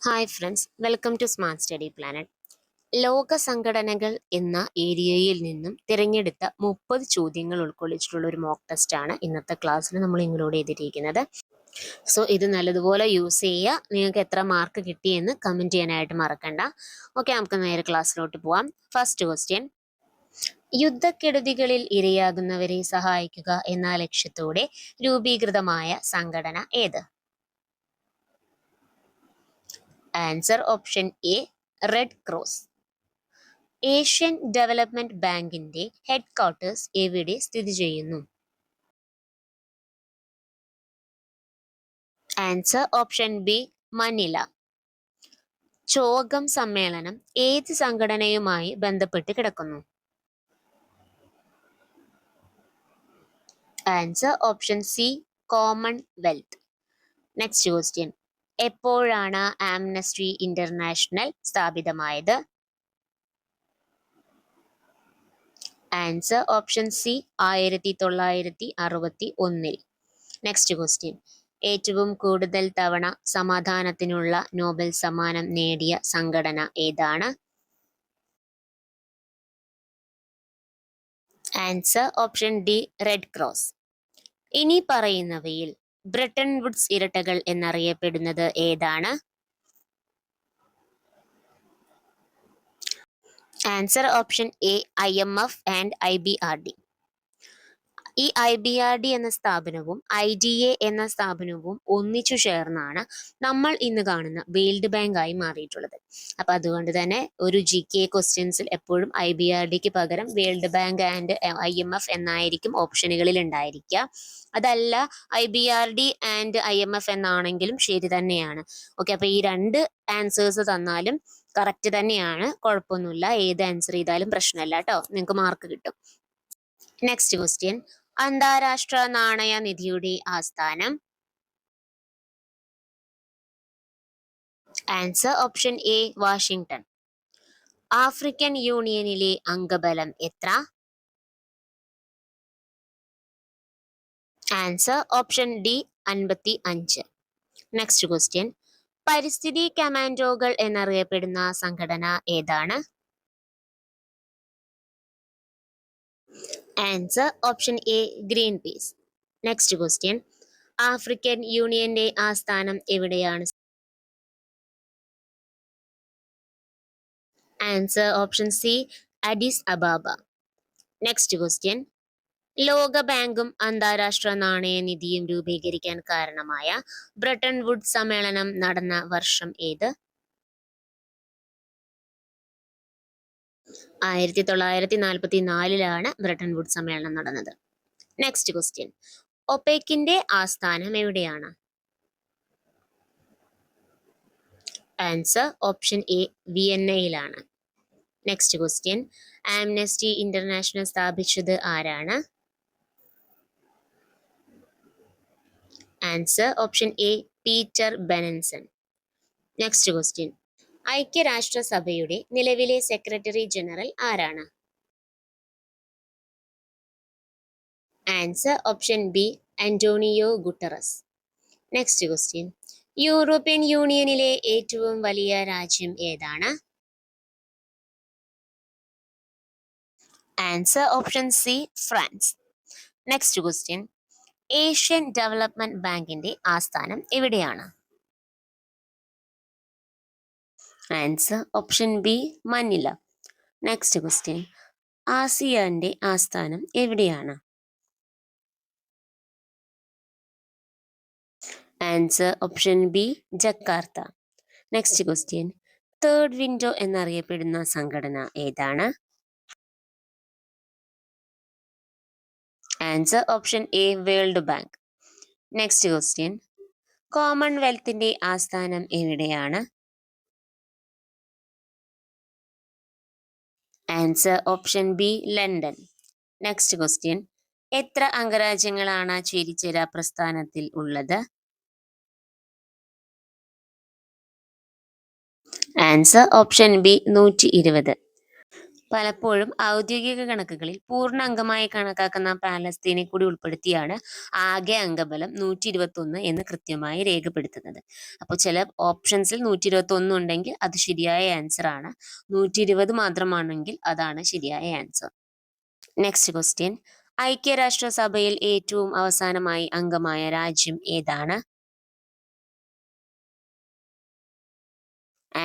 Hi friends, welcome to smart study planet. ലോക സംഘടനകൾ എന്ന ഏരിയയിൽ നിന്നും തിരഞ്ഞെടുത്ത 30 ചോദ്യങ്ങൾ ഉൾക്കൊള്ളിച്ചിട്ടുള്ള ഒരു മോക്ക് ടെസ്റ്റ് ആണ് ഇന്നത്തെ ക്ലാസ്സിൽ നമ്മൾ ഇൻക്ലൂഡ് ചെയ്തിരിക്കുന്നത്. സോ ഇത് നല്ലതുപോലെ യൂസ് ചെയ്യുക. നിങ്ങൾക്ക് എത്ര മാർക്ക് കിട്ടിയെന്ന് കമൻറ്റ് ചെയ്യാനായിട്ട് മറക്കണ്ട. ഓക്കെ, നമുക്ക് നേരെ ക്ലാസ്സിലോട്ട് പോവാം. ഫസ്റ്റ് ക്വസ്റ്റ്യൻ: യുദ്ധക്കെടുതികളിൽ ഇരയാകുന്നവരെ സഹായിക്കുക എന്ന ലക്ഷ്യത്തോടെ രൂപീകൃതമായ സംഘടന ഏത്? Answer option A, red cross. Asian development ബാങ്കിന്റെ ഹെഡ് ക്വാർട്ടേഴ്സ് എവിടെ സ്ഥിതി ചെയ്യുന്നു? Answer option B, Manila. ചോഗം സമ്മേളനം ഏത് സംഘടനയുമായി ബന്ധപ്പെട്ട് കിടക്കുന്നു? Answer option C, Commonwealth. Next question: എപ്പോഴാണ് ആംനസ്റ്റി ഇന്റർനാഷണൽ സ്ഥാപിതമായത്? Answer option C, 1961. Next question: ഏറ്റവും കൂടുതൽ തവണ സമാധാനത്തിനുള്ള നോബൽ സമ്മാനം നേടിയ സംഘടന ഏതാണ്? Answer option D, red cross. ഇനി പറയുന്നവയിൽ ബ്രെട്ടൺ വുഡ്സ് ഇരട്ടകൾ എന്നറിയപ്പെടുന്നത് ഏതാണ്? Answer option A, IMF and IBRD. ഈ IBRD എന്ന സ്ഥാപനവും IDA എന്ന സ്ഥാപനവും ഒന്നിച്ചു ചേർന്നാണ് നമ്മൾ ഇന്ന് കാണുന്ന വേൾഡ് ബാങ്ക് ആയി മാറിയിട്ടുള്ളത്. അപ്പൊ അതുകൊണ്ട് തന്നെ ഒരു GK ക്വസ്റ്റ്യൻസിൽ എപ്പോഴും IBRDക്ക് പകരം വേൾഡ് ബാങ്ക് ആൻഡ് IMF എന്നായിരിക്കും ഓപ്ഷനുകളിൽ ഉണ്ടായിരിക്കുക. അതല്ല IBRD ആൻഡ് IMF എന്നാണെങ്കിലും ശരി തന്നെയാണ്. ഓക്കെ, അപ്പൊ ഈ രണ്ട് ആൻസേഴ്സ് തന്നാലും കറക്റ്റ് തന്നെയാണ്, കുഴപ്പമൊന്നുമില്ല. ഏത് ആൻസർ ചെയ്താലും പ്രശ്നമല്ല കേട്ടോ, നിങ്ങൾക്ക് മാർക്ക് കിട്ടും. നെക്സ്റ്റ് ക്വസ്റ്റ്യൻ: അന്താരാഷ്ട്ര നാണയ നിധിയുടെ ആസ്ഥാനം? Answer option A, Washington. African യൂണിയനിലെ അംഗബലം എത്ര? Answer option D, 55. Next question: പരിസ്ഥിതി കമാൻഡോകൾ എന്നറിയപ്പെടുന്ന സംഘടന ഏതാണ്? Answer option A, Greenpeace. Next question: African യൂണിയന്റെ ആസ്ഥാനം എവിടെയാണ്? Answer option C, Addis Ababa. Next question: ലോക ബാങ്കും അന്താരാഷ്ട്ര നാണയ നിധിയും രൂപീകരിക്കാൻ കാരണമായ ബ്രെട്ടൺ വുഡ്സ് സമ്മേളനം നടന്ന വർഷം ഏത്? 1944 ബ്രെട്ടൺ വുഡ്സ് സമ്മേളനം നടന്നത്. നെക്സ്റ്റ് ക്വസ്റ്റ്യൻ: ഒപെക്കിന്റെ ആസ്ഥാനം എവിടെയാണ്? ആൻസർ ഓപ്ഷൻ എ, വിയന്നയിലാണ്. നെക്സ്റ്റ് ക്വസ്റ്റ്യൻ: ആംനസ്റ്റി ഇന്റർനാഷണൽ സ്ഥാപിച്ചത് ആരാണ്? Answer option A, Peter Benenson. Next question: ഐക്യരാഷ്ട്രസഭയുടെ നിലവിലെ സെക്രട്ടറി ജനറൽ ആരാണ്? Answer option B, Antonio Guterres. Next question: European യൂണിയനിലെ ഏറ്റവും വലിയ രാജ്യം ഏതാണ്? Answer option C, France. Next question: Asian development ബാങ്കിന്റെ ആസ്ഥാനം എവിടെയാണ്? Answer option B, Manila. Next question: ആസിയാന്റെ ആസ്ഥാനം എവിടെയാണ്? Answer option B, Jakarta. Next question: third window എന്നറിയപ്പെടുന്ന സംഘടന ഏതാണ്? Answer option A, world bank. Next question: കോമൺവെൽത്തിന്റെ ആസ്ഥാനം എവിടെയാണ്? Answer option B, London. Next question: എത്ര അംഗരാജ്യങ്ങളാണ് ചേരിചേരാ പ്രസ്ഥാനത്തിൽ ഉള്ളത്? Answer option B, 120. പലപ്പോഴും ഔദ്യോഗിക കണക്കുകളിൽ പൂർണ്ണ അംഗമായി കണക്കാക്കുന്ന പാലസ്തീനെ കൂടി ഉൾപ്പെടുത്തിയാണ് ആകെ അംഗബലം 121 എന്ന് കൃത്യമായി രേഖപ്പെടുത്തുന്നത്. അപ്പോൾ ചില ഓപ്ഷൻസിൽ 121 ഉണ്ടെങ്കിൽ അത് ശരിയായ ആൻസർ ആണ്, 120 മാത്രമാണെങ്കിൽ അതാണ് ശരിയായ ആൻസർ. നെക്സ്റ്റ് ക്വസ്റ്റ്യൻ, ഐക്യരാഷ്ട്രസഭയിൽ ഏറ്റവും അവസാനമായി അംഗമായ രാജ്യം ഏതാണ്?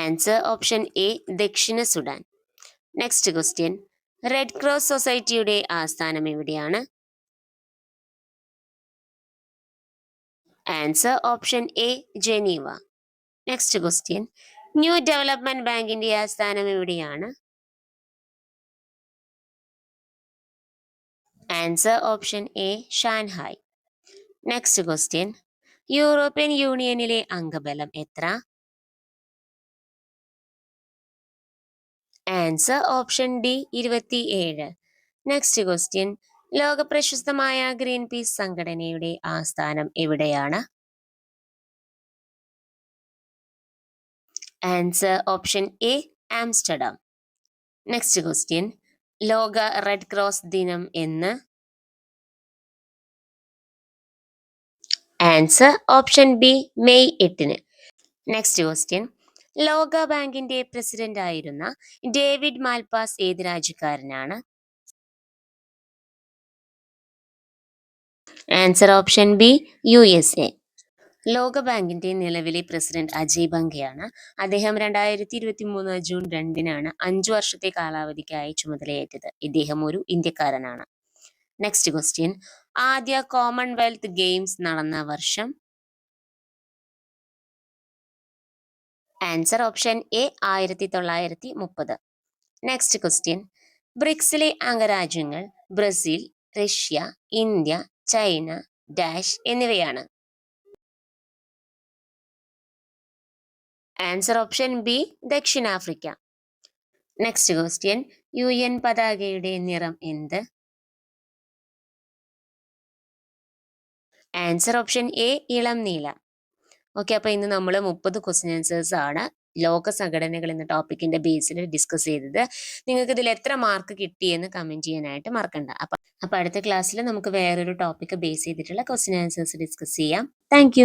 ആൻസർ ഓപ്ഷൻ എ, ദക്ഷിണ Sudan. Next question, red cross സൊസൈറ്റിയുടെ ആസ്ഥാനം എവിടെയാണ്? Answer option A, Geneva. Next question, new development ബാങ്കിന്റെ ആസ്ഥാനം എവിടെയാണ്? Answer option A, Shanghai. Next question, European യൂണിയനിലെ അംഗബലം എത്ര? Answer option D, 27. Next question, ലോക പ്രശസ്തമായ ഗ്രീൻ പീസ് സംഘടനയുടെ ആസ്ഥാനം എവിടെയാണ്? Answer option A, Amsterdam. Next question, ലോക റെഡ് ക്രോസ് ദിനം എന്ന്? Answer option B, May 8. Next question, ലോക ബാങ്കിന്റെ പ്രസിഡന്റ് ആയിരുന്ന ഡേവിഡ് മാൽപാസ് ഏത് രാജ്യക്കാരനാണ്? Answer option B, USA. ലോകബാങ്കിന്റെ നിലവിലെ പ്രസിഡന്റ് അജയ് ബംഗയാണ്. അദ്ദേഹം 2023 ജൂൺ 2 5 വർഷത്തെ കാലാവധിക്കായി ചുമതലയേറ്റത്. ഇദ്ദേഹം ഒരു ഇന്ത്യക്കാരനാണ്. നെക്സ്റ്റ് ക്വസ്റ്റ്യൻ, ആദ്യ കോമൺവെൽത്ത് ഗെയിംസ് നടന്ന വർഷം? Answer option A, 1930. Next question, ബ്രിക്സിലെ അംഗരാജ്യങ്ങൾ Brazil, Russia, India, China dash എന്നിവയാണ്. ആൻസർ ഓപ്ഷൻ ബി, ദക്ഷിണാഫ്രിക്ക. നെക്സ്റ്റ് ക്വസ്റ്റ്യൻ, UN പതാകയുടെ നിറം എന്ത്? ആൻസർ ഓപ്ഷൻ എ, ഇളം നീല. ഓക്കെ, അപ്പൊ ഇന്ന് നമ്മൾ 30 ക്വസ്റ്റ്യൻ ആൻസേഴ്സ് ആണ് ലോക സംഘടനകൾ എന്ന ടോപ്പിക്കിന്റെ ബേസിൽ ഡിസ്കസ് ചെയ്തത്. നിങ്ങൾക്ക് ഇതിൽ എത്ര മാർക്ക് കിട്ടിയെന്ന് കമന്റ് ചെയ്യാനായിട്ട് മറക്കണ്ട. അപ്പൊ അടുത്ത ക്ലാസ്സിൽ നമുക്ക് വേറൊരു ടോപ്പിക് ബേസ് ചെയ്തിട്ടുള്ള ക്വസ്റ്റ്യൻ ആൻസേഴ്സ് ഡിസ്കസ് ചെയ്യാം. താങ്ക്